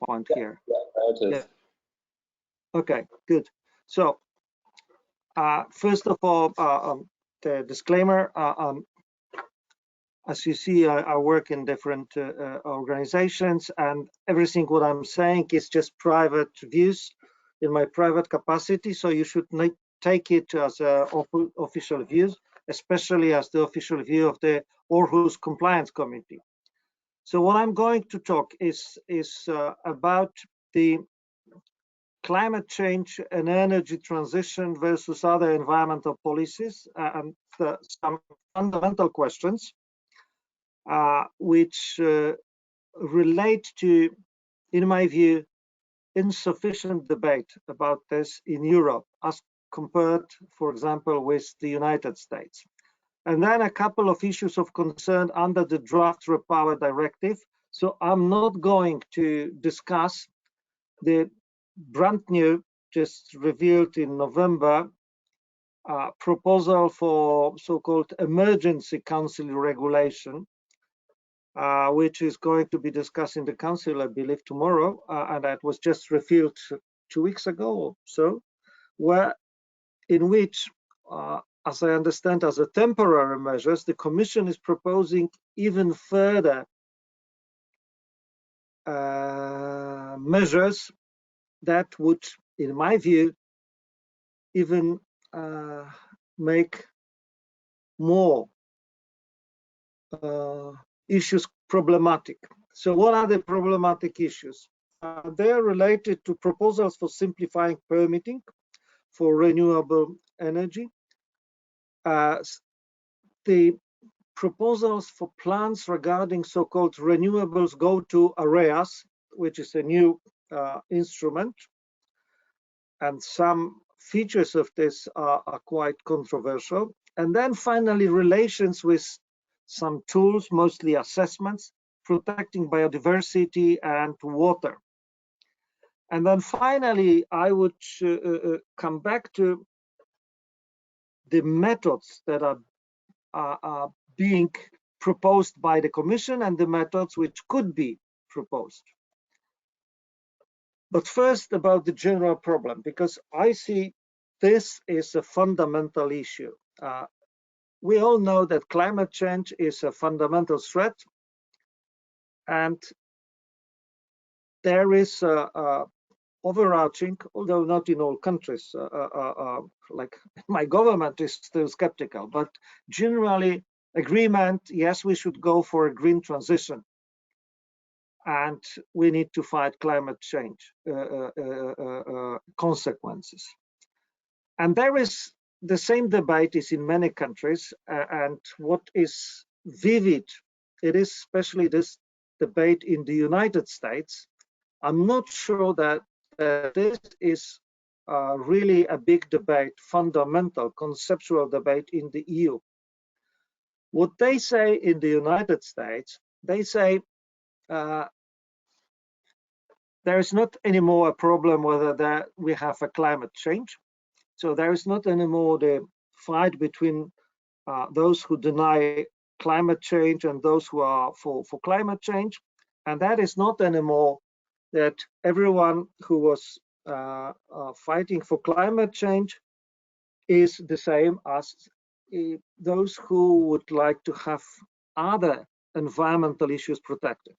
PowerPoint here? Yeah. Okay, good. So first of all, the disclaimer. As you see, I work in different organizations, and everything what I'm saying is just private views in my private capacity. So you should not take it as official views, especially as the official view of the Aarhus Compliance Committee. So what I'm going to talk is about the climate change and energy transition versus other environmental policies, and some fundamental questions which relate to, in my view, insufficient debate about this in Europe as compared, for example, with the United States. And then a couple of issues of concern under the draft RePower Directive. So I'm not going to discuss the brand new, just revealed in November, proposal for so-called emergency council regulation, which is going to be discussed in the council, I believe, tomorrow, and that was just revealed 2 weeks ago or so, in which, as I understand, as a temporary measures, the Commission is proposing even further measures that would, in my view, even make more issues problematic. So what are the problematic issues? They are related to proposals for simplifying permitting for renewable energy, the proposals for plans regarding so-called renewables go-to areas, which is a new instrument, and some features of this are quite controversial. And then finally, relations with some tools, mostly assessments, protecting biodiversity and water. And then finally, I would come back to the methods that are being proposed by the Commission and the methods which could be proposed. But first, about the general problem, because I see this is a fundamental issue. We all know that climate change is a fundamental threat, and there is overarching, although not in all countries, like my government is still skeptical, but generally agreement, yes, we should go for a green transition, and we need to fight climate change consequences. And there is the same debate is in many countries, and what is vivid, it is especially this debate in the United States. I'm not sure that this is really a big debate, fundamental, conceptual debate in the EU. What they say in the United States, they say there is not anymore a problem whether we have a climate change. So there is not anymore the fight between those who deny climate change and those who are for climate change. And that is not anymore that everyone who was fighting for climate change is the same as those who would like to have other environmental issues protected.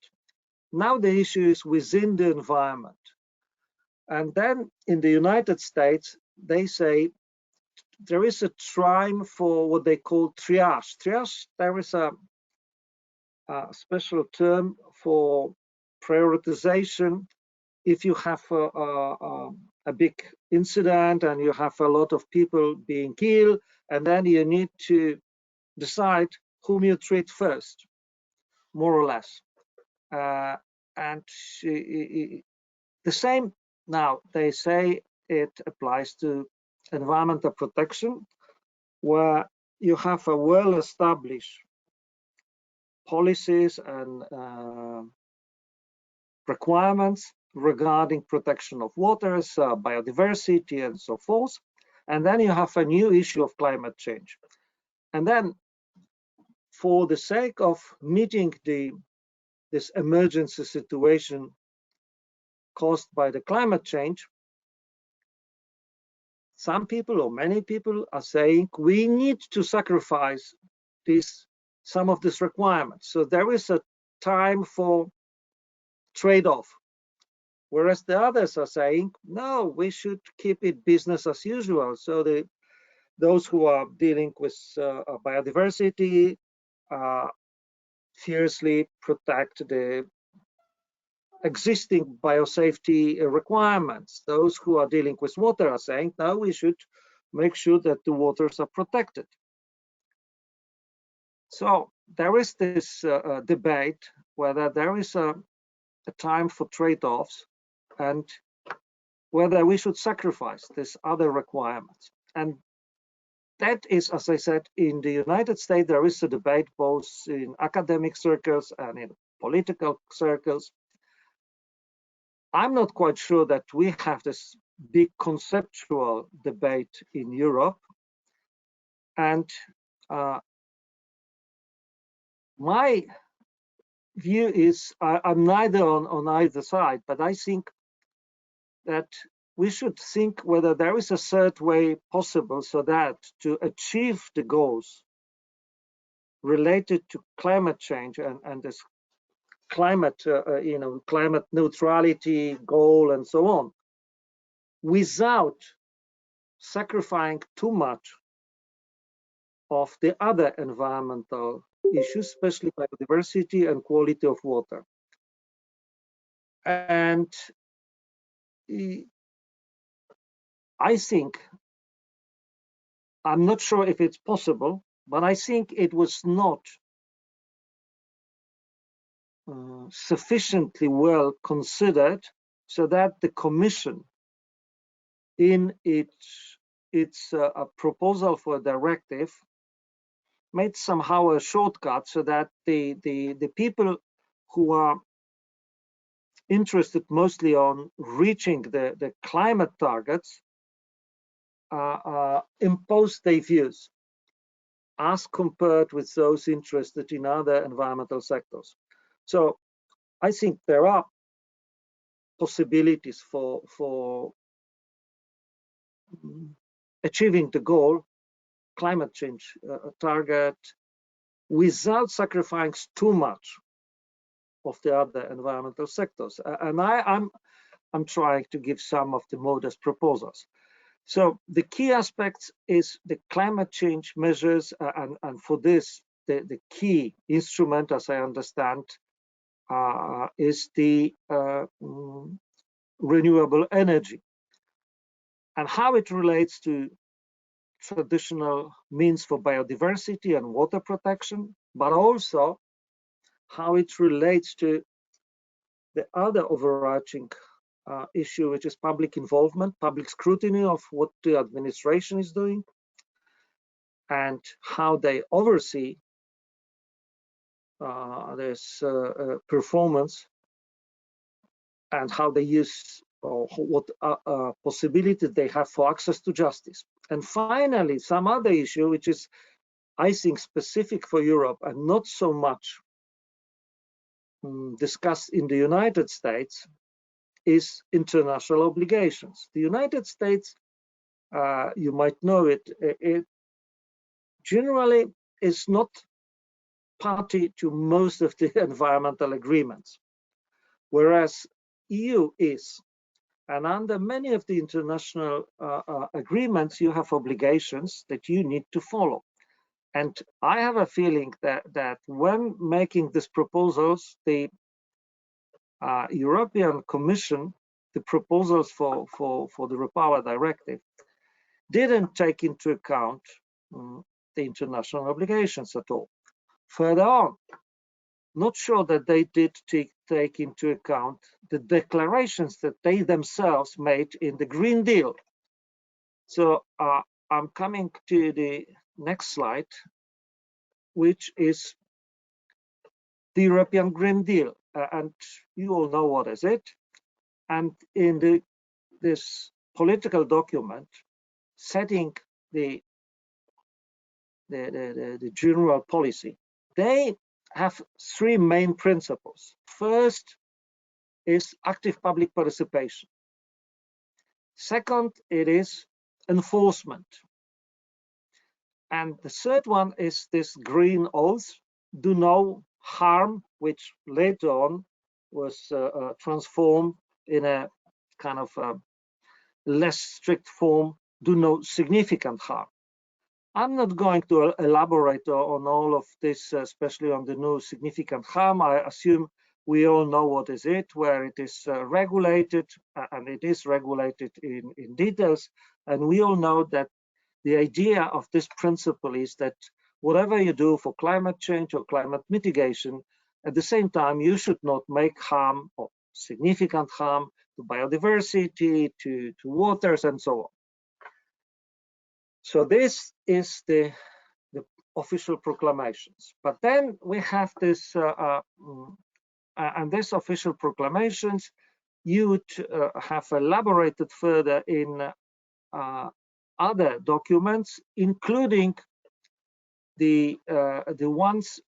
Now the issue is within the environment. And then in the United States, they say there is a time for what they call triage. Triage, there is a special term for prioritization. If you have a big incident and you have a lot of people being killed, and then you need to decide whom you treat first, more or less. And the same now, they say it applies to environmental protection, where you have a well-established policies and requirements regarding protection of waters, biodiversity, and so forth. And then you have a new issue of climate change. And then for the sake of meeting this emergency situation caused by the climate change, some people or many people are saying we need to sacrifice some of these requirements. So there is a time for trade-off. Whereas the others are saying, no, we should keep it business as usual. So those who are dealing with biodiversity fiercely protect the existing biosafety requirements. Those who are dealing with water are saying, no, we should make sure that the waters are protected. So there is this debate whether there is a time for trade-offs and whether we should sacrifice these other requirements. And that is, as I said, in the United States, there is a debate both in academic circles and in political circles. I'm not quite sure that we have this big conceptual debate in Europe. And my view is I'm neither on either side, but I think that we should think whether there is a third way possible so that to achieve the goals related to climate change and this climate, climate neutrality goal and so on, without sacrificing too much of the other environmental issues, especially biodiversity and quality of water. And I think, I'm not sure if it's possible, but I think it was not sufficiently well considered so that the Commission, in its proposal for a directive, made somehow a shortcut so that the people who are interested mostly on reaching the climate targets impose their views as compared with those interested in other environmental sectors. So I think there are possibilities for achieving the goal, climate change target, without sacrificing too much of the other environmental sectors. And I'm trying to give some of the modest proposals. So the key aspects is the climate change measures, and for this, the key instrument, as I understand, is the renewable energy and how it relates to traditional means for biodiversity and water protection, but also how it relates to the other overarching issue, which is public involvement, public scrutiny of what the administration is doing, and how they oversee this performance, and how they use or what possibilities they have for access to justice. And finally, some other issue, which is, I think, specific for Europe and not so much discussed in the United States, is international obligations. The United States, you might know it generally is not party to most of the environmental agreements, whereas EU is. And under many of the international agreements, you have obligations that you need to follow. And I have a feeling that when making these proposals, the European Commission, the proposals for the RePower Directive, didn't take into account the international obligations at all. Further on, not sure that they did take into account the declarations that they themselves made in the Green Deal. So I'm coming to the next slide, which is the European Green Deal. And you all know what is it. And in this political document, setting the general policy, they have three main principles. First, is active public participation. Second, it is enforcement. And the third one is this green oath, do no harm, which later on was transformed in a kind of less strict form, do no significant harm. I'm not going to elaborate on all of this, especially on the no significant harm. I assume we all know what is it, where it is regulated, and it is regulated in details. And we all know that the idea of this principle is that whatever you do for climate change or climate mitigation, at the same time, you should not make harm or significant harm to biodiversity, to waters, and so on. So this is the official proclamations. But then we have this, and these official proclamations, you would have elaborated further in other documents, including the ones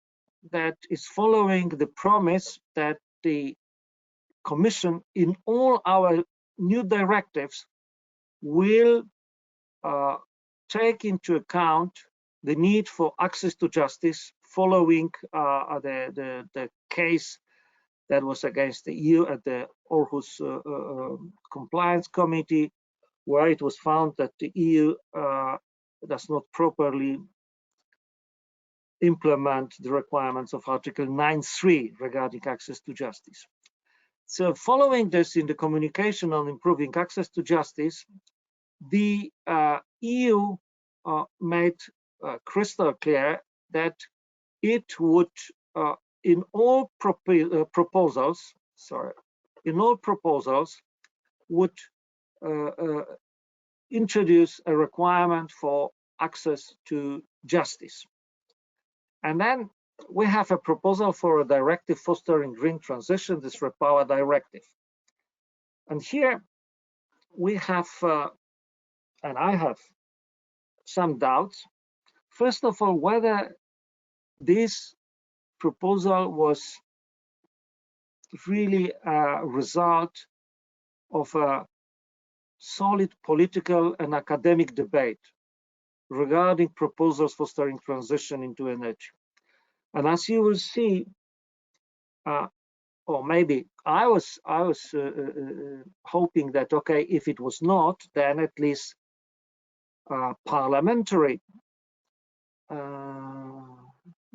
that is following the promise that the Commission in all our new directives will take into account the need for access to justice following the case that was against the EU at the Aarhus Compliance Committee, where it was found that the EU does not properly implement the requirements of Article 9.3 regarding access to justice. So following this, in the communication on improving access to justice, the EU made crystal clear that it would, in all proposals, would introduce a requirement for access to justice. And then we have a proposal for a directive fostering green transition, this RePower Directive. And here we have, and I have some doubts, first of all, whether this proposal was really a result of a solid political and academic debate regarding proposals fostering transition into energy. And as you will see, or maybe I was hoping that, okay, if it was not, then at least parliamentary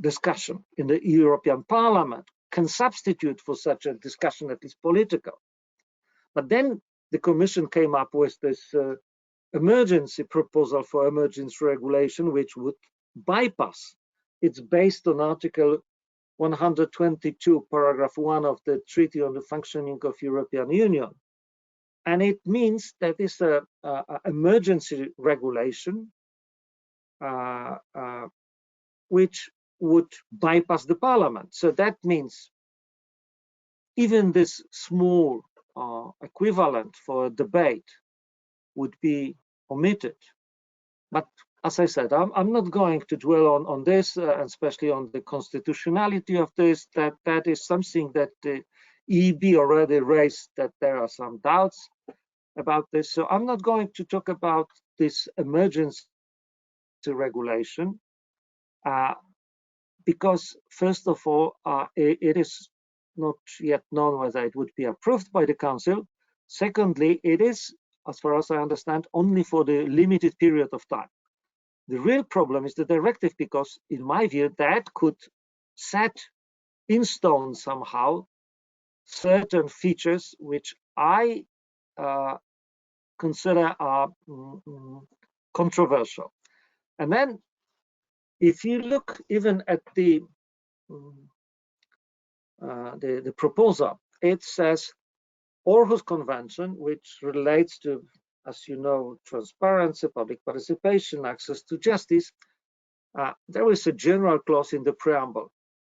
discussion in the European Parliament can substitute for such a discussion, at least political. But then the Commission came up with this emergency proposal for emergency regulation, which would bypass. It's based on Article 122, paragraph 1 of the Treaty on the Functioning of European Union. And it means that it's an emergency regulation which would bypass the Parliament. So that means even this small equivalent for a debate would be omitted. But as I said, I'm not going to dwell on this, especially on the constitutionality of this. That is something that the EEB already raised, that there are some doubts about this. So I'm not going to talk about this emergency regulation because, first of all, it is not yet known whether it would be approved by the Council. Secondly, it is, as far as I understand, only for the limited period of time. The real problem is the directive, because in my view, that could set in stone somehow certain features which I consider are controversial. And then if you look even at the proposal, it says Aarhus Convention, which relates to, as you know, transparency, public participation, access to justice. There is a general clause in the preamble.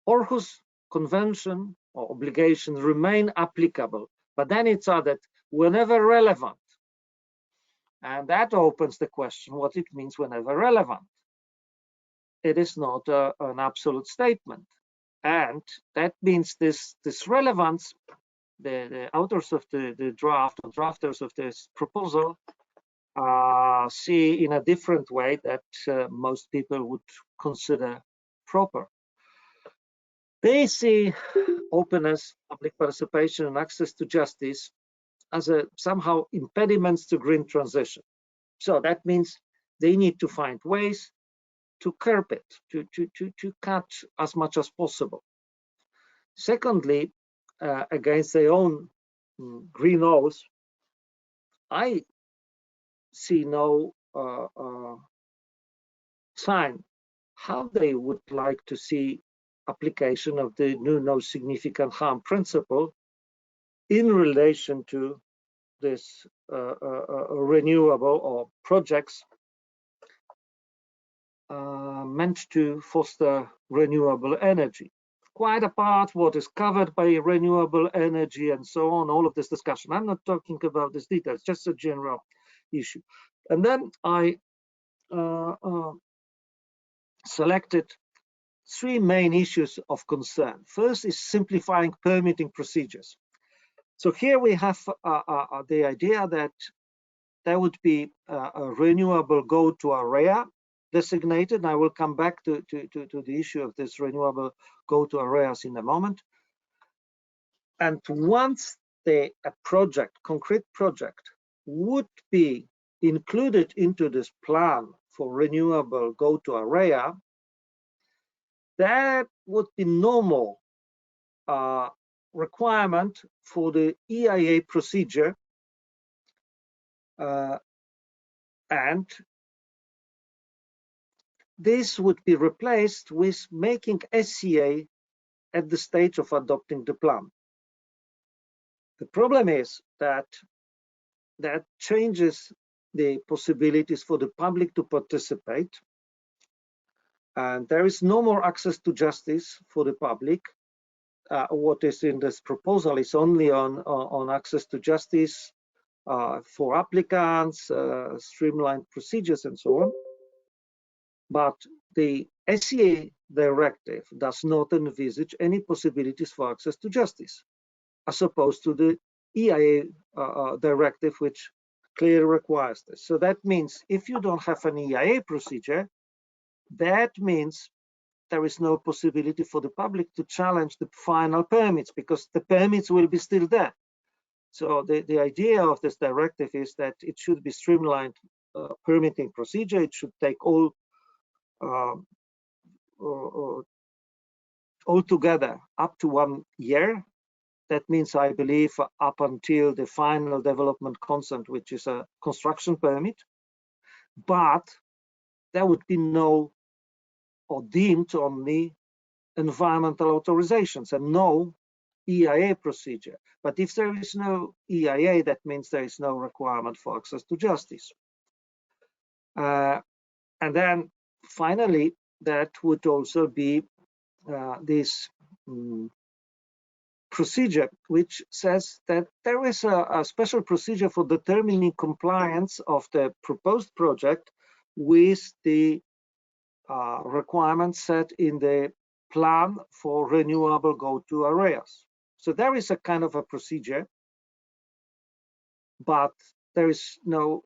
Aarhus Convention or obligations remain applicable, but then it's added whenever relevant. And that opens the question what it means whenever relevant. It is not an absolute statement. And that means this relevance the authors of the draft, or drafters of this proposal, see in a different way that most people would consider proper. They see openness, public participation, and access to justice as somehow impediments to green transition. So that means they need to find ways to curb it, to cut as much as possible. Secondly, against their own green laws, I see no sign how they would like to see application of the new no significant harm principle in relation to this renewable or projects meant to foster renewable energy. Quite apart what is covered by renewable energy and so on, all of this discussion. I'm not talking about these details, just a general issue. And then I selected three main issues of concern. First is simplifying permitting procedures. So here we have the idea that there would be a renewable go-to area designated, and I will come back to the issue of this renewable go-to areas in a moment. And once a project, concrete project, would be included into this plan for renewable go-to area, that would be normal requirement for the EIA procedure, and this would be replaced with making SCA at the stage of adopting the plan. The problem is that that changes the possibilities for the public to participate, and there is no more access to justice for the public. What is in this proposal is only on access to justice for applicants, streamlined procedures, and so on. But the SCA directive does not envisage any possibilities for access to justice, as opposed to the EIA directive, which clearly requires this. So that means if you don't have an EIA procedure, that means there is no possibility for the public to challenge the final permits, because the permits will be still there. So the idea of this directive is that it should be streamlined permitting procedure. It should take all together up to 1 year. That means, I believe, up until the final development consent, which is a construction permit. But there would be no, or deemed only, environmental authorizations and no EIA procedure. But if there is no EIA, that means there is no requirement for access to justice. And then finally, that would also be this procedure, which says that there is a special procedure for determining compliance of the proposed project with the requirements set in the plan for renewable go-to areas. So there is a kind of a procedure, but there is no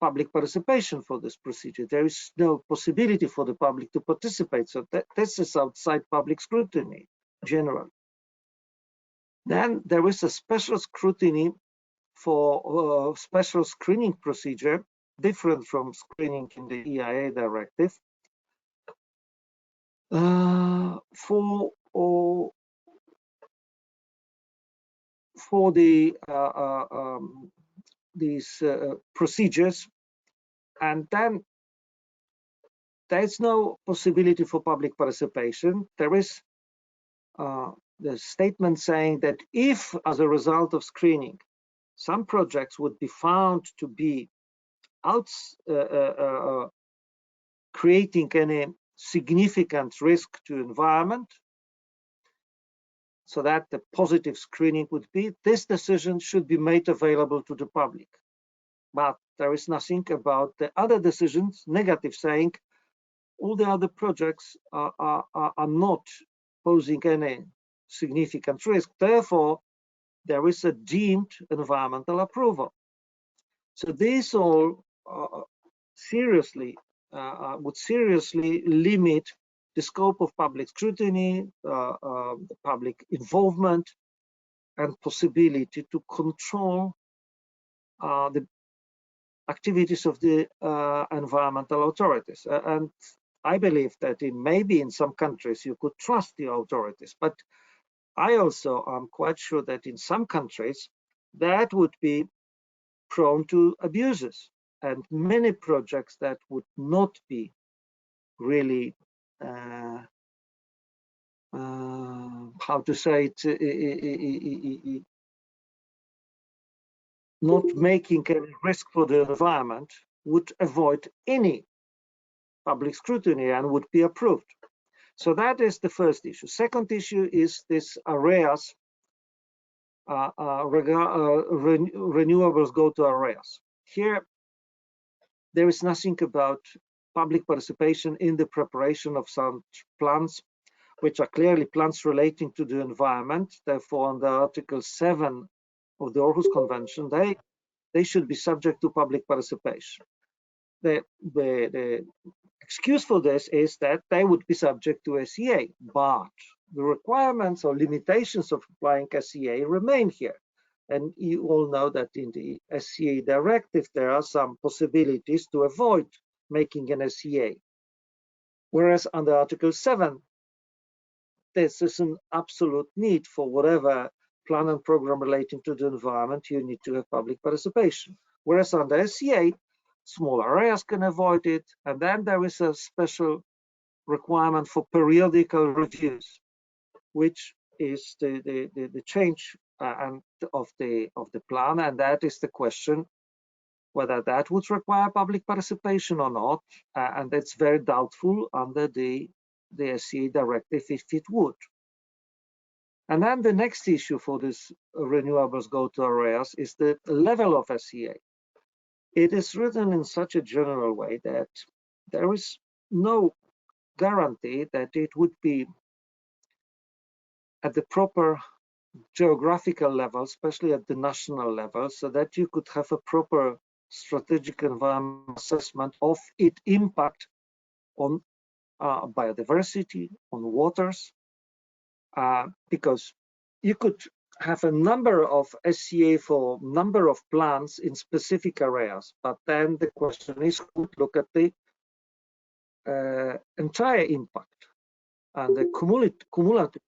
public participation for this procedure. There is no possibility for the public to participate. So this is outside public scrutiny, generally. Then there is a special scrutiny for special screening procedure, different from screening in the EIA directive, for these procedures, and then there is no possibility for public participation. There is the statement saying that if, as a result of screening, some projects would be found to be creating any significant risk to environment, so that the positive screening would be, this decision should be made available to the public. But there is nothing about the other decisions, negative, saying all the other projects are not posing any significant risk. Therefore, there is a deemed environmental approval. So these all would seriously limit the scope of public scrutiny, the public involvement, and possibility to control the activities of the environmental authorities. And I believe that maybe in some countries you could trust the authorities, but I also am quite sure that in some countries that would be prone to abuses, and many projects that would not be really how to say it, not making any risk for the environment, would avoid any public scrutiny and would be approved. So that is the first issue. Second issue is this areas, renewables go to areas. Here, there is nothing about public participation in the preparation of some plans, which are clearly plans relating to the environment. Therefore, under Article 7 of the Aarhus Convention, they should be subject to public participation. The excuse for this is that they would be subject to SEA, but the requirements or limitations of applying SEA remain here. And you all know that in the SEA directive, there are some possibilities to avoid making an SEA. Whereas under Article 7, this is an absolute need for whatever plan and program relating to the environment, you need to have public participation. Whereas under SEA, small areas can avoid it, and then there is a special requirement for periodical reviews, which is the change of the plan, and that is the question whether that would require public participation or not, and it's very doubtful under the SEA directive if it would. And then the next issue for this renewables go to areas is the level of SEA. It is written in such a general way that there is no guarantee that it would be at the proper geographical level, especially at the national level, so that you could have a proper strategic environment assessment of its impact on biodiversity, on waters, because you could have a number of SCA for number of plants in specific areas, but then the question is who would look at the entire impact and the cumulative impact,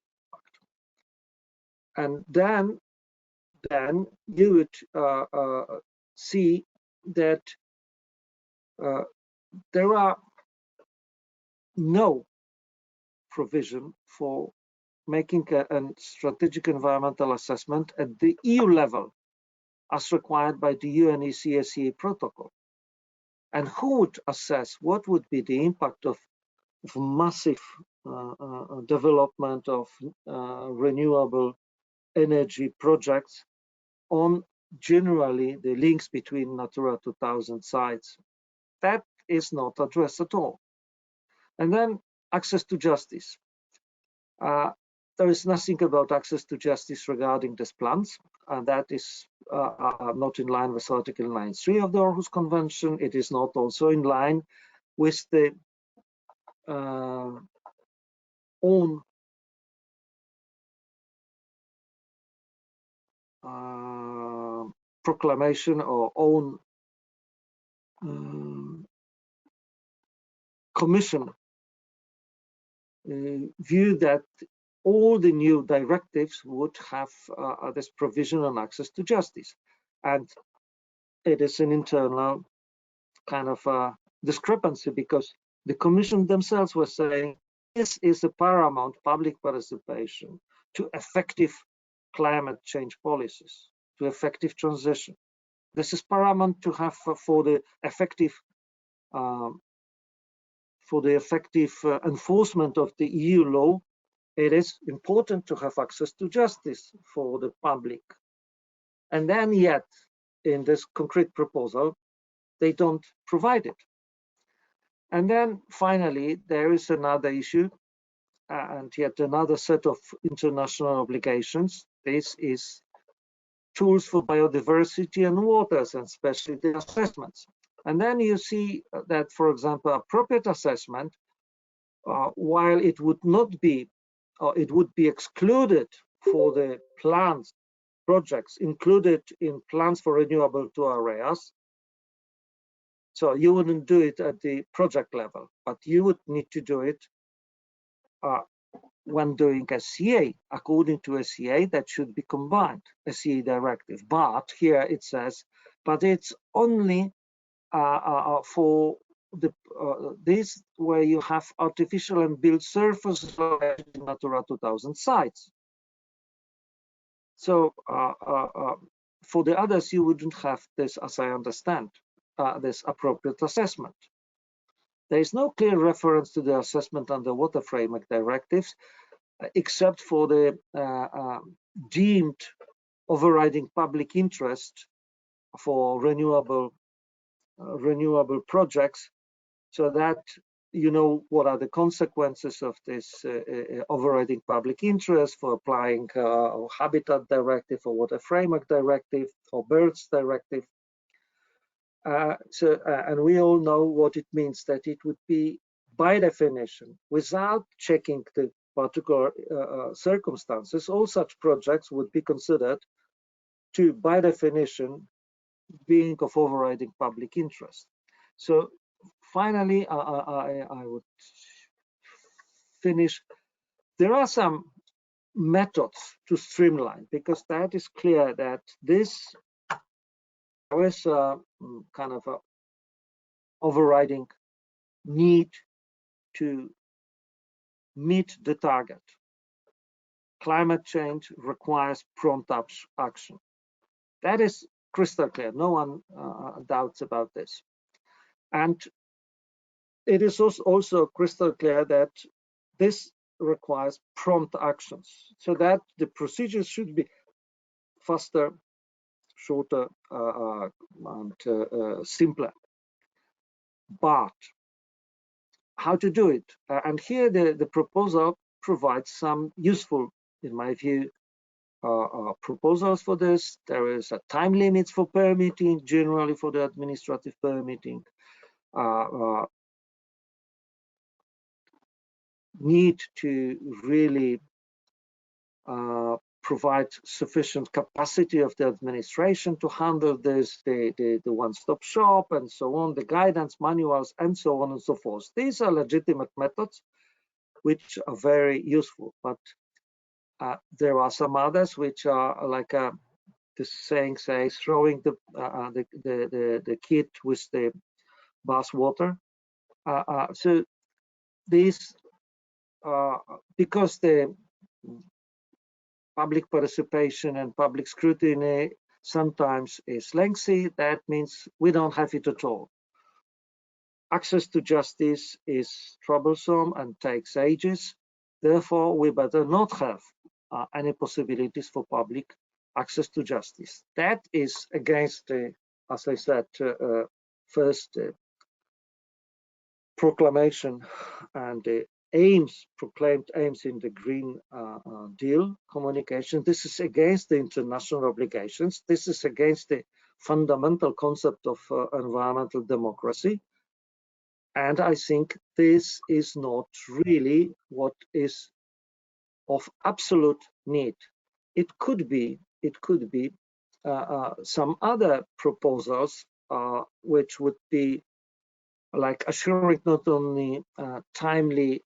and then you would see that there are no provision for making a strategic environmental assessment at the EU level as required by the UNECE protocol. And who would assess what would be the impact of massive development of renewable energy projects on generally the links between Natura 2000 sites? That is not addressed at all. And then access to justice. There is nothing about access to justice regarding these plans, and that is not in line with Article 9.3 of the Aarhus Convention. It is not also in line with the own proclamation or own commission view that all the new directives would have this provision on access to justice. And it is an internal kind of discrepancy, because the Commission themselves were saying this is a paramount public participation to effective climate change policies, to effective transition. This is paramount to have for the effective enforcement of the EU law. It is important to have access to justice for the public. And then yet, in this concrete proposal, they don't provide it. And then finally, there is another issue and yet another set of international obligations. This is tools for biodiversity and waters, and especially the assessments. And then you see that, for example, appropriate assessment, while it would not be, or it would be excluded for the plans, projects included in plans for renewable to areas. So you wouldn't do it at the project level, but you would need to do it when doing SCA. According to SCA, that should be combined, SCA directive. But here it says, but it's only for the this where you have artificial and built surfaces in Natura 2000 sites. So for the others, you wouldn't have this, as I understand, this appropriate assessment. There is no clear reference to the assessment under water framework directives, except for the deemed overriding public interest for renewable projects, so that you know what are the consequences of this overriding public interest for applying habitat directive or water framework directive or birds directive. And we all know what it means, that it would be, by definition, without checking the particular circumstances, all such projects would be considered to, by definition, being of overriding public interest. So finally, I would finish. There are some methods to streamline, because that is clear that this, there is a kind of a overriding need to meet the target. Climate change requires prompt action. That is crystal clear. No one doubts about this. And it is also crystal clear that this requires prompt actions, so that the procedures should be faster, shorter, and simpler. But how to do it? And here the proposal provides some useful, in my view, proposals for this. There is a time limit for permitting, generally for the administrative permitting. Need to really provide sufficient capacity of the administration to handle this, the one-stop shop and so on, the guidance manuals and so on and so forth. These are legitimate methods which are very useful, but there are some others which are like the saying says, throwing the kid with the bath water. So these, because the public participation and public scrutiny sometimes is lengthy, that means we don't have it at all. Access to justice is troublesome and takes ages. Therefore, we better not have any possibilities for public access to justice. That is against the, as I said, first proclamation and the proclaimed aims in the Green Deal communication. This is against the international obligations. This is against the fundamental concept of environmental democracy. And I think this is not really what is of absolute need. It could be some other proposals which would be like assuring not only timely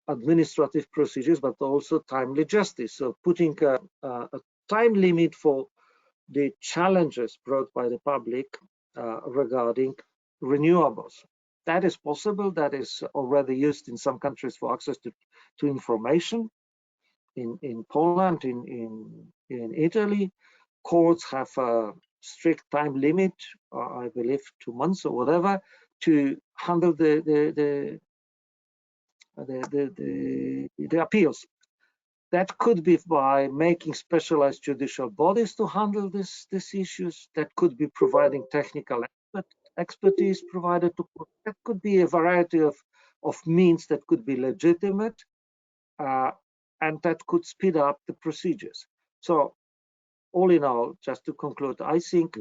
administrative procedures, but also timely justice. So putting a time limit for the challenges brought by the public regarding renewables. That is possible. That is already used in some countries for access to information. In Poland, in Italy, courts have a strict time limit, I believe 2 months or whatever, to handle the appeals. That could be by making specialized judicial bodies to handle these issues. That could be providing technical expertise provided to court. That could be a variety of means that could be legitimate, and that could speed up the procedures. So all in all, just to conclude, I think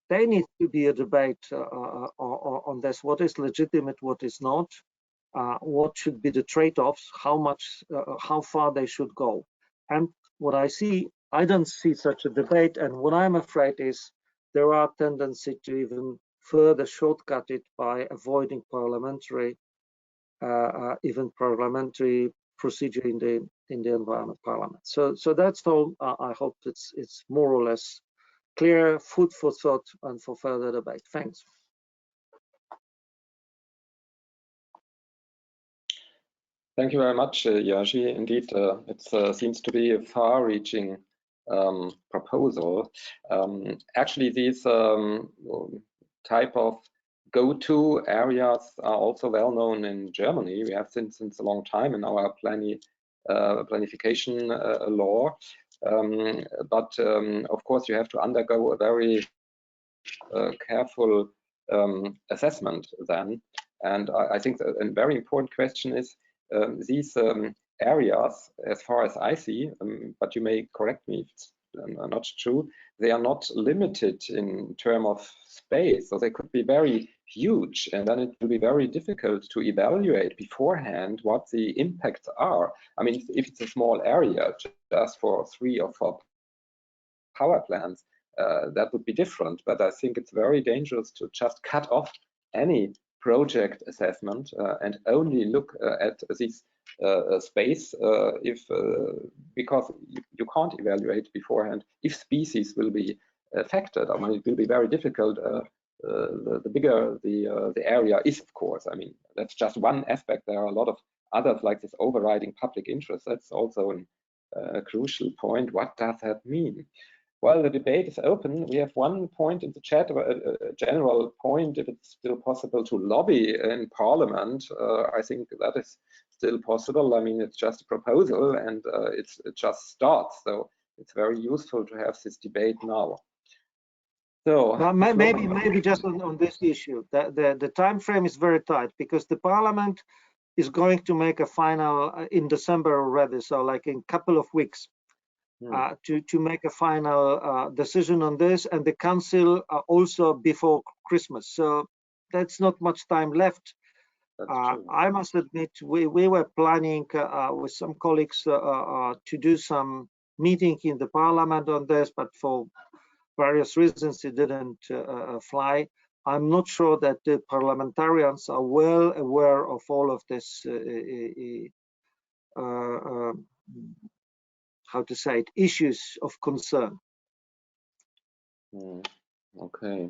there needs to be a debate on this. What is legitimate, what is not, what should be the trade-offs, how far they should go. And what I don't see such a debate. And what I'm afraid is there are tendencies to even further shortcut it by avoiding parliamentary procedure in the Environment Parliament. So that's all. I hope it's more or less clear, food for thought and for further debate. Thanks. Thank you very much, Jerzy. Indeed, it seems to be a far-reaching proposal. Actually, these type of go-to areas are also well known in Germany. We have since a long time in our planification law. But of course, you have to undergo a very careful assessment then. And I think a very important question is these areas, as far as I see, but you may correct me if it's not true, they are not limited in terms of space. So they could be very huge, and then it will be very difficult to evaluate beforehand what the impacts are. I mean, if it's a small area, just for 3 or 4 power plants, that would be different. But I think it's very dangerous to just cut off any project assessment and only look at this space because you can't evaluate beforehand if species will be affected. I mean, it will be very difficult. The bigger the area is, of course. I mean, that's just one aspect. There are a lot of others, like this overriding public interest. That's also a crucial point. What does that mean? Well, the debate is open. We have one point in the chat, a general point, if it's still possible to lobby in Parliament. I think that is still possible. I mean, it's just a proposal and it just starts. So it's very useful to have this debate now. So well, maybe just on this issue, the time frame is very tight because the Parliament is going to make a final in December already. So like in a couple of weeks. To make a final decision on this, and the Council also before Christmas. So that's not much time left. I must admit, we were planning with some colleagues to do some meeting in the Parliament on this, but for various reasons it didn't fly. I'm not sure that the parliamentarians are well aware of all of this how to say it, issues of concern. Okay.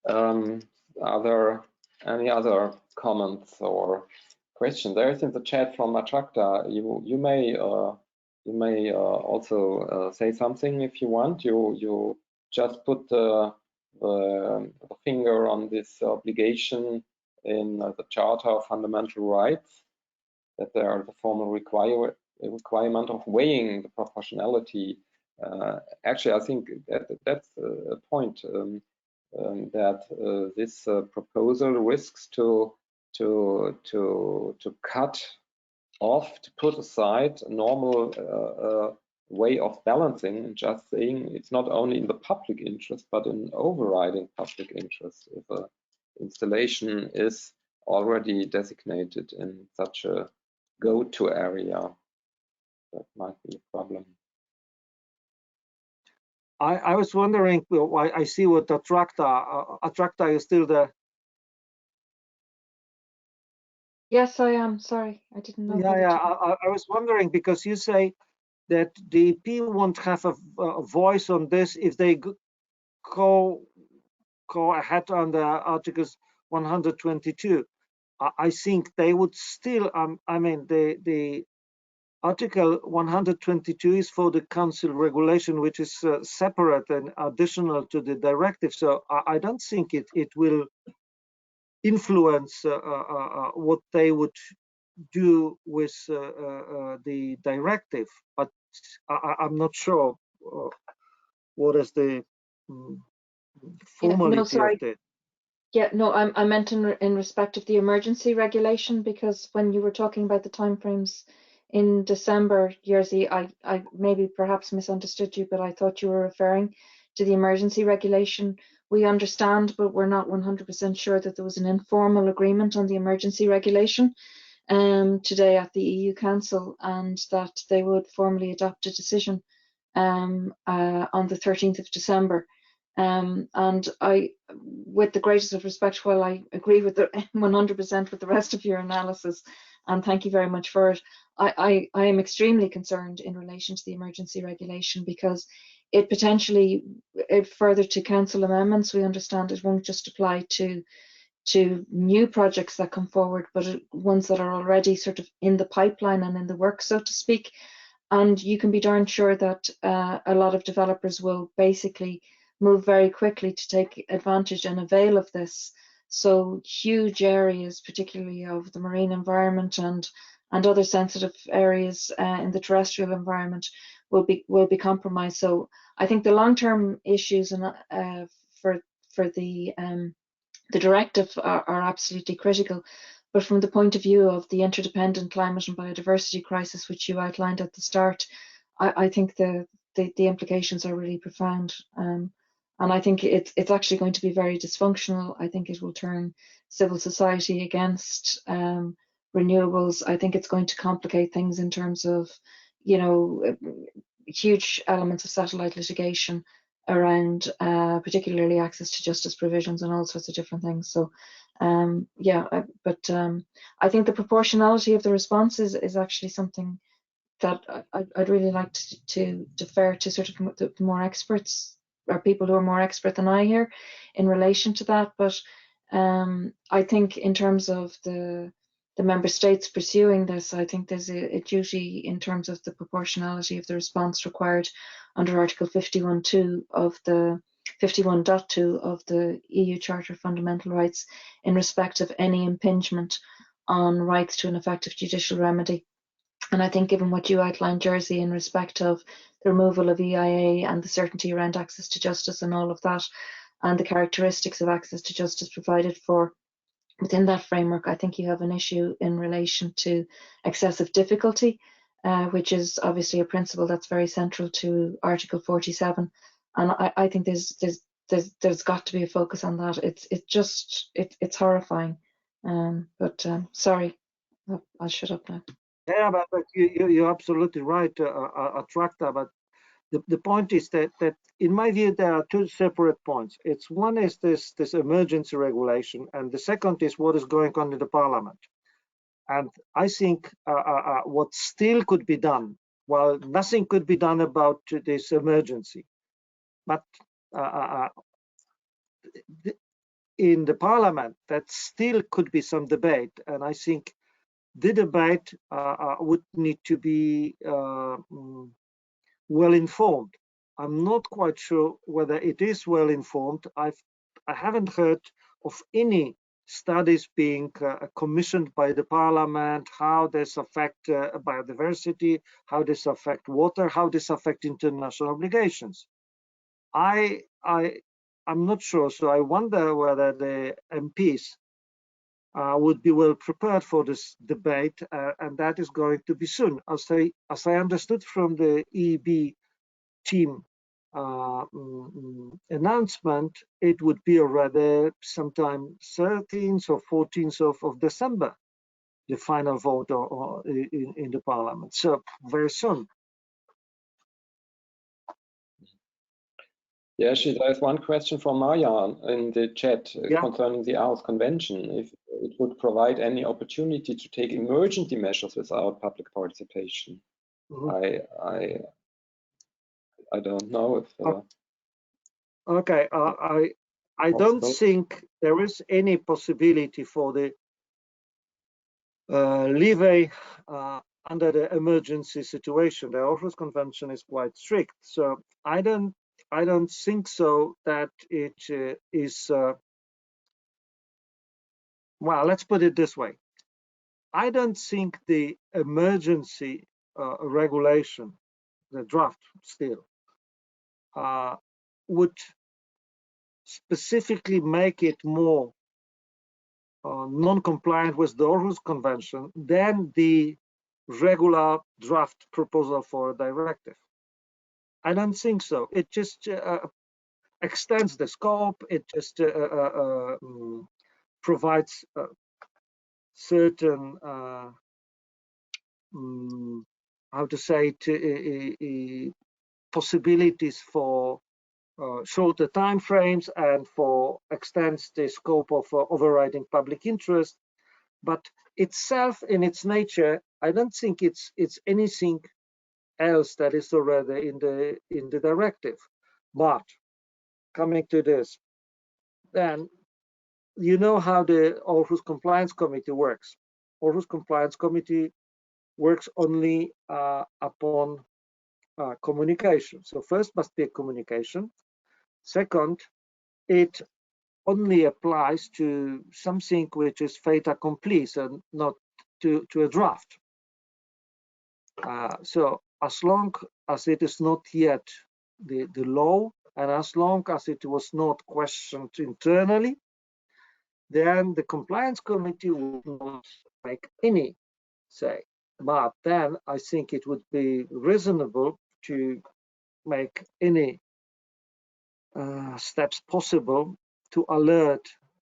Are there any other comments or questions? There is in the chat from Attracta. You may also say something if you want. You just put the finger on this obligation in the Charter of Fundamental Rights, that there are the formal requirement of weighing the proportionality. Actually, I think that's a point that this proposal risks to cut off, to put aside a normal way of balancing and just saying it's not only in the public interest but in overriding public interest if an installation is already designated in such a go-to area. That might be a problem. I was wondering why I see what Attracta is still there. Yes, I am. Sorry, I didn't know. Yeah. I was wondering because you say that the EP won't have a voice on this if they go ahead on the Articles 122. I think they would still. I mean, the Article 122 is for the Council regulation, which is separate and additional to the directive. So I don't think it will influence what they would do with the directive. But I'm not sure what is the formality of it. Yeah, no, I meant in respect of the emergency regulation, because when you were talking about the timeframes in December, Jerzy, I maybe perhaps misunderstood you, but I thought you were referring to the emergency regulation. We understand, but we're not 100% sure that there was an informal agreement on the emergency regulation today at the EU Council, and that they would formally adopt a decision on the 13th of December. And I, with the greatest of respect, while I agree with 100% with the rest of your analysis, and thank you very much for it, I am extremely concerned in relation to the emergency regulation, because it potentially, further to council amendments, we understand it won't just apply to new projects that come forward, but ones that are already sort of in the pipeline and in the works, so to speak. And you can be darn sure that a lot of developers will basically move very quickly to take advantage and avail of this. So huge areas, particularly of the marine environment and other sensitive areas in the terrestrial environment, will be compromised. So I think the long-term issues and for the directive are absolutely critical. But from the point of view of the interdependent climate and biodiversity crisis, which you outlined at the start, I think the implications are really profound. And I think it's actually going to be very dysfunctional. I think it will turn civil society against renewables. I think it's going to complicate things in terms of, you know, huge elements of satellite litigation around particularly access to justice provisions and all sorts of different things. So yeah, but I think the proportionality of the response is actually something that I'd really like to defer to sort of the more experts, or people who are more expert than I here in relation to that. But I think in terms of the member states pursuing this, I think there's a duty in terms of the proportionality of the response required under Article 51.2 of the 51.2 of the EU Charter of Fundamental Rights in respect of any impingement on rights to an effective judicial remedy. And I think given what you outlined, Jerzy, in respect of the removal of EIA and the certainty around access to justice and all of that, and the characteristics of access to justice provided for within that framework, I think you have an issue in relation to excessive difficulty, which is obviously a principle that's very central to Article 47. And I think there's got to be a focus on that. It's horrifying. But sorry, I'll shut up now. Yeah, but you're absolutely right, Attracta. But the point is that in my view there are two separate points. One is this emergency regulation, and the second is what is going on in the parliament. And I think what still could be done, well, nothing could be done about this emergency, but in the parliament that still could be some debate, and I think the debate would need to be well informed. I'm not quite sure whether it is well informed. I haven't heard of any studies being commissioned by the parliament, how this affect biodiversity, how this affect water, how this affect international obligations. I'm not sure, so I wonder whether the MPs would be well prepared for this debate, and that is going to be soon. As I understood from the EEB team announcement, it would be already sometime 13th or 14th of December, the final vote in the parliament. So very soon. Yeah, there's one question from Maya in the chat concerning the Aarhus Convention. If it would provide any opportunity to take emergency measures without public participation. Mm-hmm. I don't know if. Okay, I don't think there is any possibility for the levy under the emergency situation. The Aarhus Convention is quite strict, so I don't think so that it is. Well, let's put it this way. I don't think the emergency regulation, the draft still, would specifically make it more non-compliant with the Aarhus Convention than the regular draft proposal for a directive. I don't think so. It just extends the scope. It just provides certain how to say it, possibilities for shorter time frames and for extends the scope of overriding public interest. But itself, in its nature, I don't think it's anything else that is already in the directive. But coming to this, then you know how the Aarhus Compliance Committee works. Aarhus Compliance Committee works only upon communication. So first must be a communication. Second, it only applies to something which is fait accompli, so not to a draft. So as long as it is not yet the law, and as long as it was not questioned internally, then the compliance committee would not make any say. But then I think it would be reasonable to make any steps possible to alert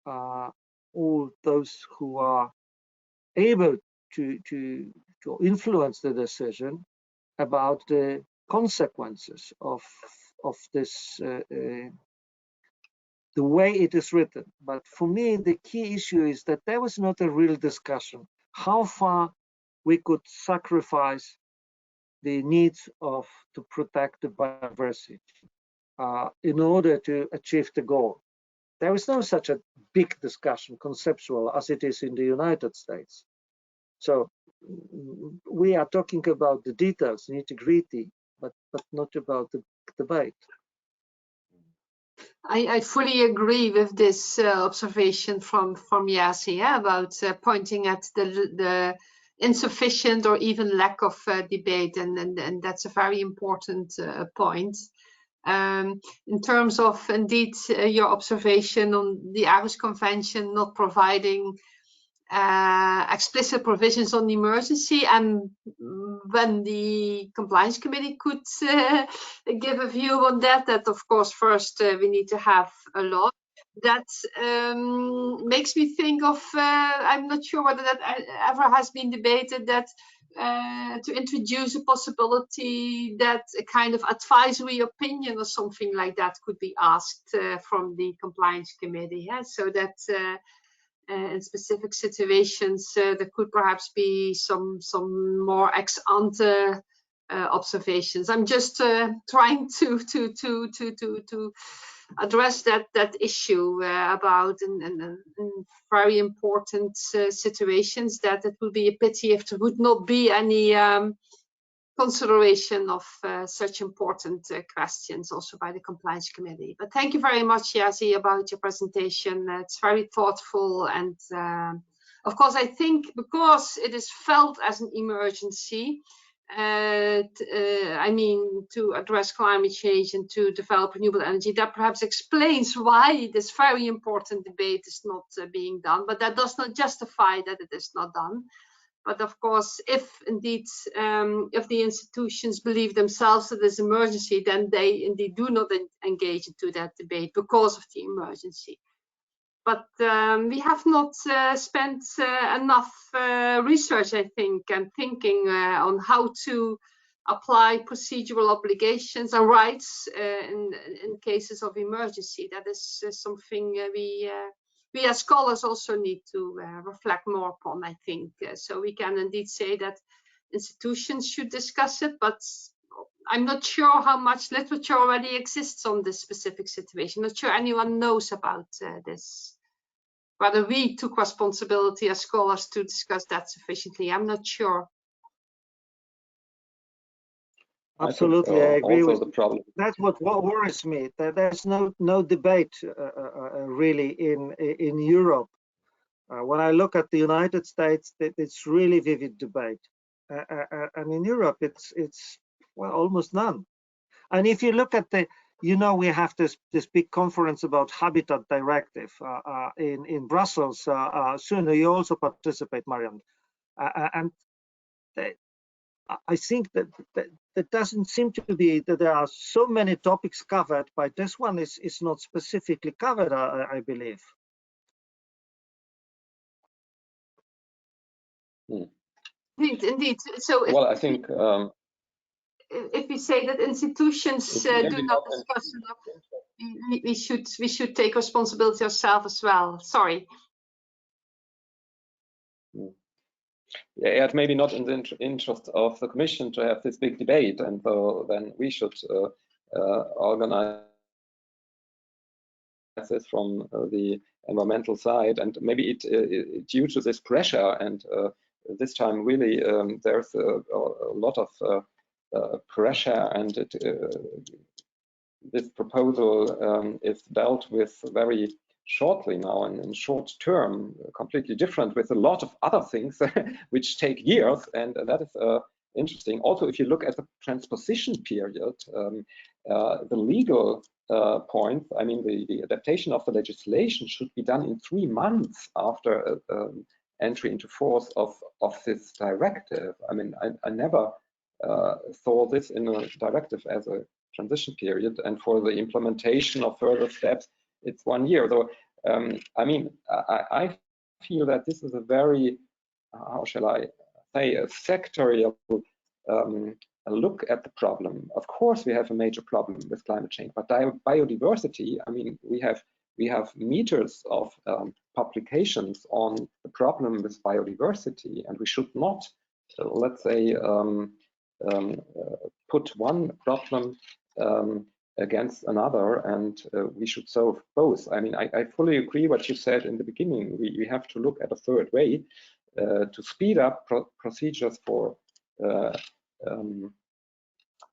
all those who are able to influence the decision about the consequences of this the way it is written. But for me, the key issue is that there was not a real discussion how far we could sacrifice the needs to protect the biodiversity in order to achieve the goal. There is no such a big discussion, conceptual, as it is in the United States. So we are talking about the details, nitty-gritty, but not about the debate. I fully agree with this observation from Jerzy about pointing at the insufficient or even lack of debate, and that's a very important point. In terms of indeed your observation on the Aarhus Convention not providing explicit provisions on emergency, and when the compliance committee could give a view on that of course first we need to have a law that makes me think of I'm not sure whether that ever has been debated, that to introduce a possibility that a kind of advisory opinion or something like that could be asked from the compliance committee, so that in specific situations there could perhaps be some more ex ante observations. I'm just trying to address that issue about in very important situations, that it would be a pity if there would not be any consideration of such important questions also by the compliance committee. But thank you very much, Jerzy, about your presentation. It's very thoughtful, and of course I think because it is felt as an emergency, I mean, to address climate change and to develop renewable energy, that perhaps explains why this very important debate is not being done, but that does not justify that it is not done. But of course, if indeed, if the institutions believe themselves that there's emergency, then they indeed do not engage into that debate because of the emergency. But we have not spent enough research, I think, and thinking on how to apply procedural obligations and rights in cases of emergency. That is something we as scholars also need to reflect more upon, I think. So we can indeed say that institutions should discuss it, but I'm not sure how much literature already exists on this specific situation. Not sure anyone knows about this. Whether we took responsibility as scholars to discuss that sufficiently, I'm not sure. Absolutely, I agree with the problem. That's what worries me. That there's no debate really in Europe. When I look at the United States, it's really vivid debate, and in Europe, it's well almost none. And if you look at we have this big conference about Habitat Directive in Brussels soon. You also participate, Marianne, and I think that doesn't seem to be that there are so many topics covered, but this one is not specifically covered, I believe. Indeed. So well, I think if we say that institutions do not discuss enough, we should take responsibility ourselves as well. Sorry. Yeah, it's maybe not in the interest of the Commission to have this big debate, and so then we should organize this from the environmental side, and maybe it due to this pressure, and this time really there's a lot of pressure, and this proposal is dealt with very shortly now and in short term, completely different with a lot of other things which take years, and that is interesting. Also, if you look at the transposition period, the legal point, I mean, the adaptation of the legislation should be done in 3 months after entry into force of this directive. I mean, I never saw this in a directive as a transition period, and for the implementation of further steps, it's 1 year. So, I mean, I feel that this is a very, how shall I say, a sectorial look at the problem. Of course, we have a major problem with climate change, but biodiversity, I mean, we have meters of publications on the problem with biodiversity, and we should not, let's say, put one problem against another, and we should solve both. I mean, I fully agree what you said in the beginning. We have to look at a third way to speed up procedures for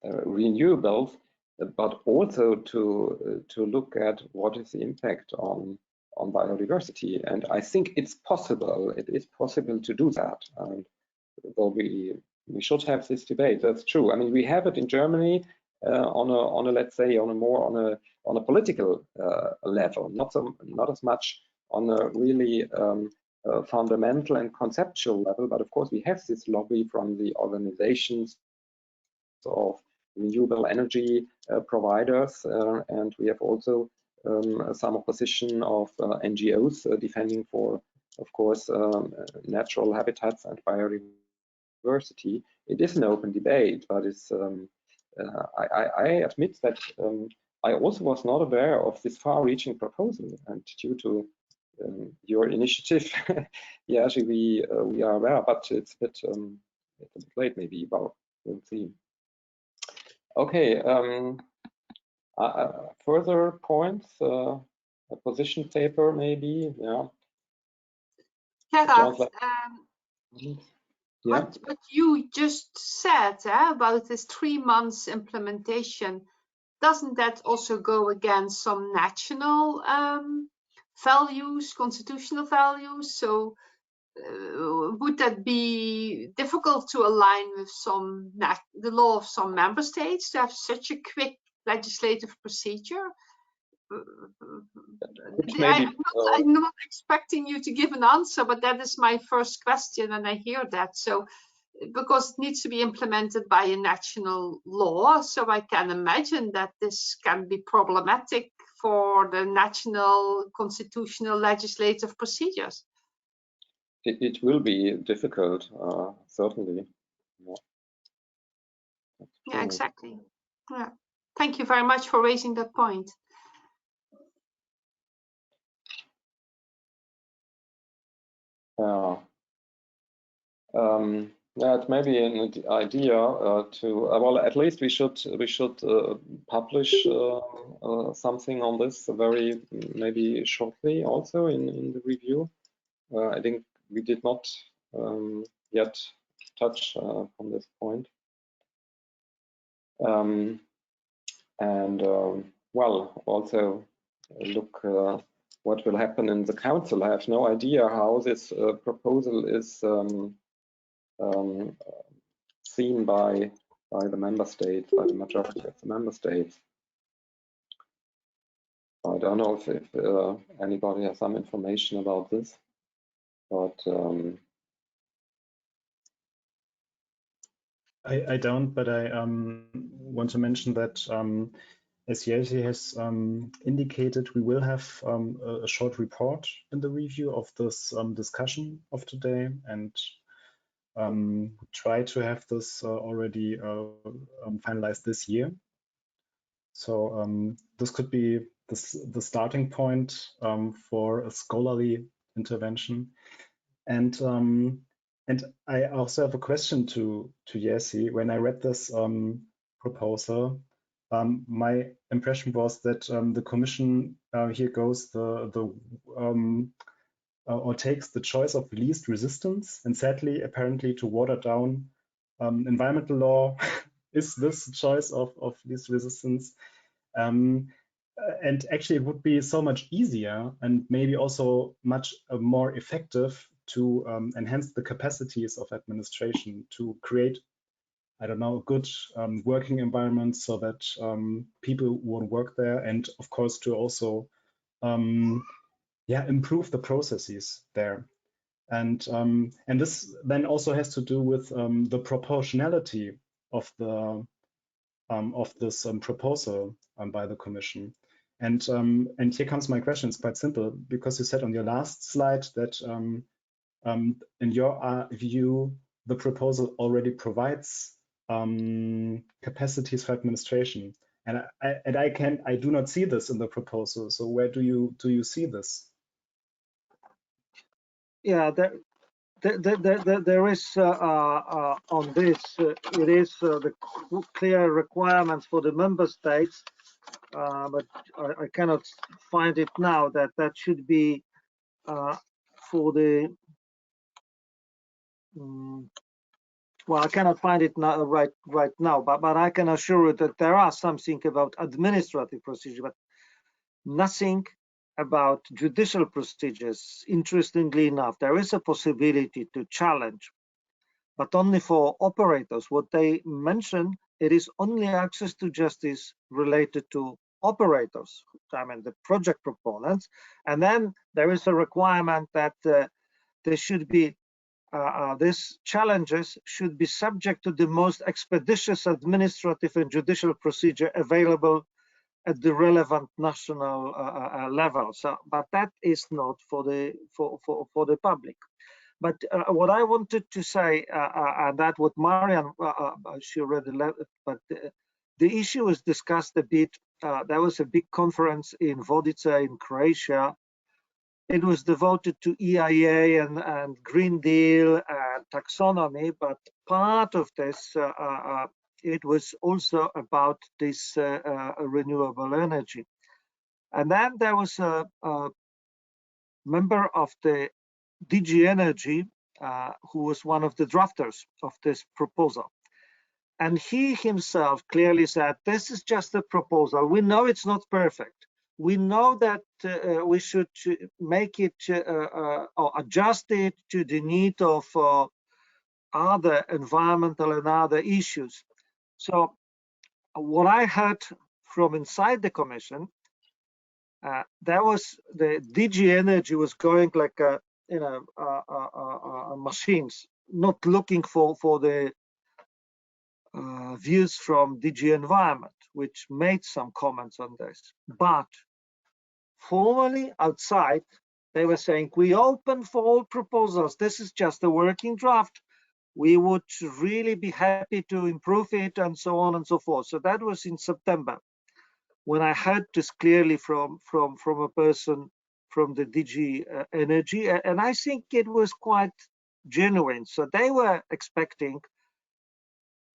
renewables, but also to look at what is the impact on biodiversity. And I think it's possible. It is possible to do that. And so we should have this debate. That's true. I mean, we have it in Germany on a let's say on a political level, not as much on a really fundamental and conceptual level. But of course, we have this lobby from the organizations of renewable energy providers, and we have also some opposition of NGOs defending for, of course, natural habitats and biodiversity. It is an open debate, but it's I admit that I also was not aware of this far-reaching proposal, and due to your initiative, Jerzy, we are aware, but it's a bit late maybe. Well, we'll see. Okay, further points, a position paper maybe, yeah. Gerard, yeah. what you just said about this 3 months implementation, doesn't that also go against some national values, constitutional values? So would that be difficult to align with the law of some member states to have such a quick legislative procedure? I'm not expecting you to give an answer, but that is my first question, and I hear that. So, because it needs to be implemented by a national law, so I can imagine that this can be problematic for the national constitutional legislative procedures. It will be difficult, certainly. Yeah, exactly. Yeah. Thank you very much for raising that point. Yeah, it may be an idea to well, at least we should publish something on this very maybe shortly also in the review. I think we did not yet touch on this point. Well, also look what will happen in the council. I have no idea how this proposal is seen by the member states, by the majority of the member states. I don't know if anybody has some information about this, but I don't, but I want to mention that as Jerzy has indicated, we will have a short report in the review of this discussion of today, and try to have this already finalized this year. So this could be the starting point for a scholarly intervention. And I also have a question to Jerzy. When I read this proposal, my impression was that the Commission here goes or takes the choice of least resistance, and sadly, apparently, to water down environmental law is this choice of least resistance. And actually, it would be so much easier and maybe also much more effective to enhance the capacities of administration to create, I don't know, a good working environment so that people won't work there, and of course to also improve the processes there. And this then also has to do with the proportionality of this proposal by the Commission. And here comes my question. It's quite simple, because you said on your last slide that in your view, the proposal already provides capacities for administration. And I do not see this in the proposal. So where do you see this? Yeah, there is on this. It is the clear requirements for the member states, but I cannot find it now. That should be for the. Well, I cannot find it now, right now, but I can assure you that there are something about administrative procedure, but nothing about judicial procedures. Interestingly enough, there is a possibility to challenge, but only for operators. What they mention, it is only access to justice related to operators, I mean the project proponents, and then there is a requirement that there should be these challenges should be subject to the most expeditious administrative and judicial procedure available at the relevant national level. So, but that is not for the public. But what I wanted to say, and that what Marian, she already left, but the issue was discussed a bit. There was a big conference in Vodice in Croatia. It was devoted to EIA and Green Deal and taxonomy, but part of this, it was also about this renewable energy. And then there was a member of the DG Energy who was one of the drafters of this proposal. And he himself clearly said, this is just a proposal. We know it's not perfect. We know that we should make it or adjust it to the need of other environmental and other issues. So what I heard from inside the Commission, there was the DG Energy was going like a, machines, not looking for the views from DG Environment, which made some comments on this. But formally outside, they were saying, we open for all proposals. This is just a working draft. We would really be happy to improve it, and so on and so forth. So that was in September, when I heard this clearly from a person from the DG Energy, and I think it was quite genuine. So they were expecting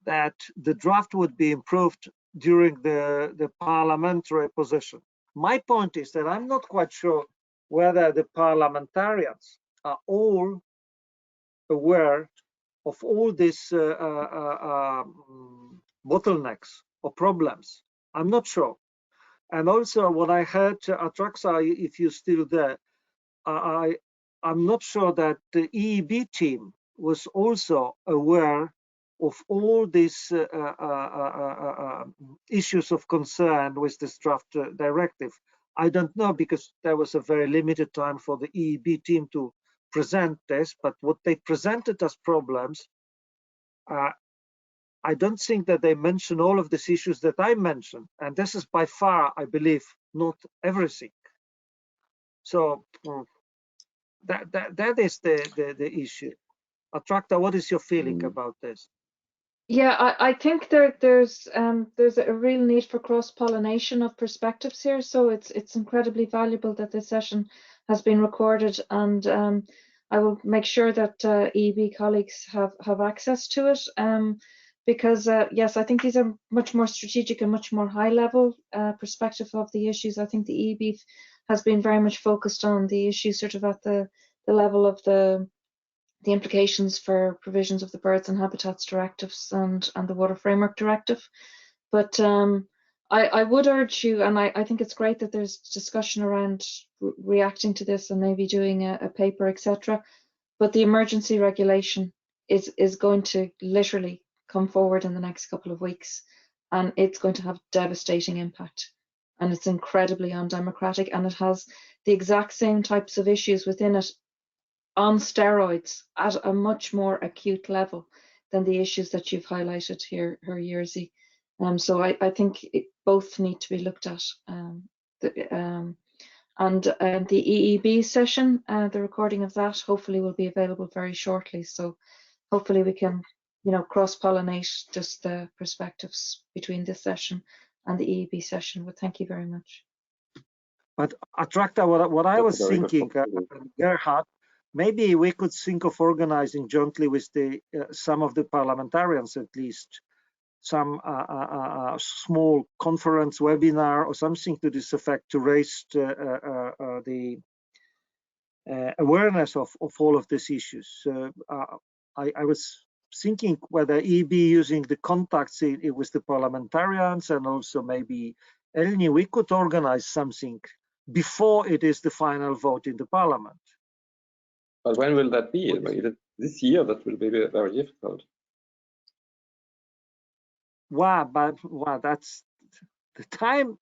that the draft would be improved during the parliamentary position. My point is that I'm not quite sure whether the parliamentarians are all aware of all these bottlenecks or problems. I'm not sure. And also what I heard, Atraxa, if you're still there, I'm not sure that the EEB team was also aware of all these issues of concern with this draft directive. I don't know, because there was a very limited time for the EEB team to present this, but what they presented as problems, I don't think that they mention all of these issues that I mentioned, and this is by far, I believe, not everything. So that is the issue. Attracta, what is your feeling about this? Yeah, I think there's a real need for cross-pollination of perspectives here. So it's incredibly valuable that this session has been recorded, and I will make sure that EEB colleagues have access to it. Because yes, I think these are much more strategic and much more high-level perspective of the issues. I think the EEB has been very much focused on the issues sort of at the level of the implications for provisions of the Birds and Habitats Directives and the Water Framework Directive. But I would urge you, and I think it's great that there's discussion around reacting to this and maybe doing a paper, etc. But the emergency regulation is going to literally come forward in the next couple of weeks, and it's going to have devastating impact. And it's incredibly undemocratic, and it has the exact same types of issues within it on steroids at a much more acute level than the issues that you've highlighted here, Jerzy. So I think both need to be looked at. The EEB session, the recording of that, hopefully will be available very shortly. So hopefully we can, cross-pollinate just the perspectives between this session and the EEB session. But thank you very much. But Attracta, what I was thinking, Gerhard, maybe we could think of organizing jointly with some of the parliamentarians, at least, some small conference webinar or something to this effect to raise the awareness of all of these issues. I was thinking whether EB using the contacts with the parliamentarians and also maybe elni, we could organize something before it is the final vote in the parliament. But when will that be? This year, that will be very difficult. Wow, but that's the time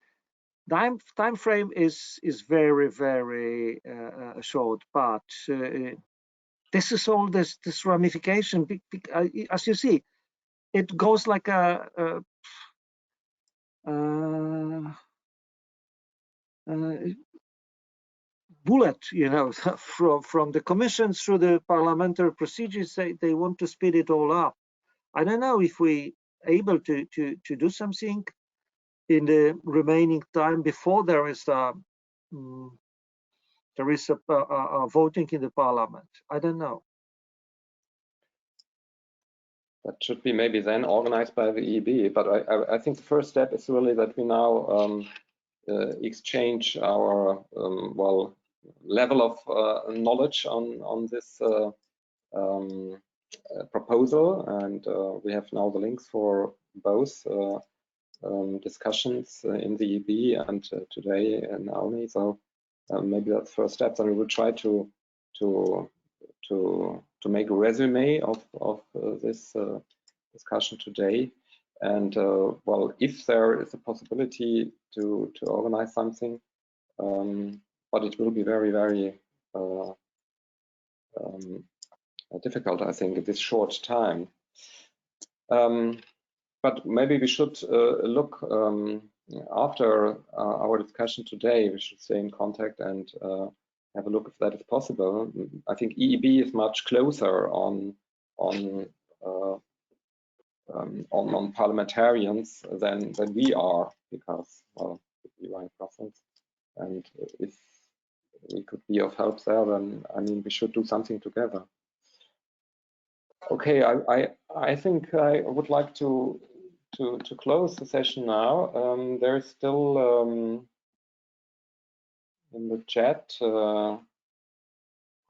frame is very, very short. But this is all this ramification. As you see, it goes like a bullet, from the commission through the parliamentary procedures. They want to speed it all up. I don't know if we able to do something in the remaining time before there is a voting in the parliament. I don't know. That should be maybe then organized by the EEB. But I think the first step is really that we now exchange our level of knowledge on this proposal, and we have now the links for both discussions in the EB and today in elni. So maybe that's the first step. And we will try to make a resume of this discussion today. And if there is a possibility to organize something, but it will be very, very difficult, I think, at this short time. But maybe we should look after our discussion today. We should stay in contact and have a look if that is possible. I think EEB is much closer on parliamentarians than we are, because we are in Brussels, and if we could be of help there, then I mean we should do something together. Okay, I think I would like to close the session now. There is still in the chat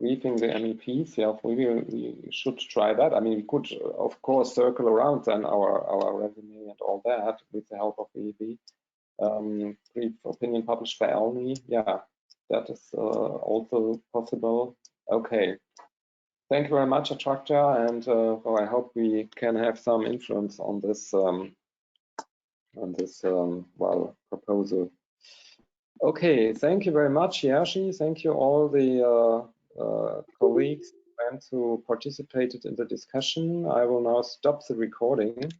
briefing the MEPs. Yeah, we should try that. I mean, we could of course circle around then our resume and all that with the help of EEB. Brief opinion published by elni. Yeah, that is also possible. Okay. Thank you very much, Attracta, and I hope we can have some influence on this proposal. Okay, thank you very much, Jerzy. Thank you all the colleagues who participated in the discussion. I will now stop the recording.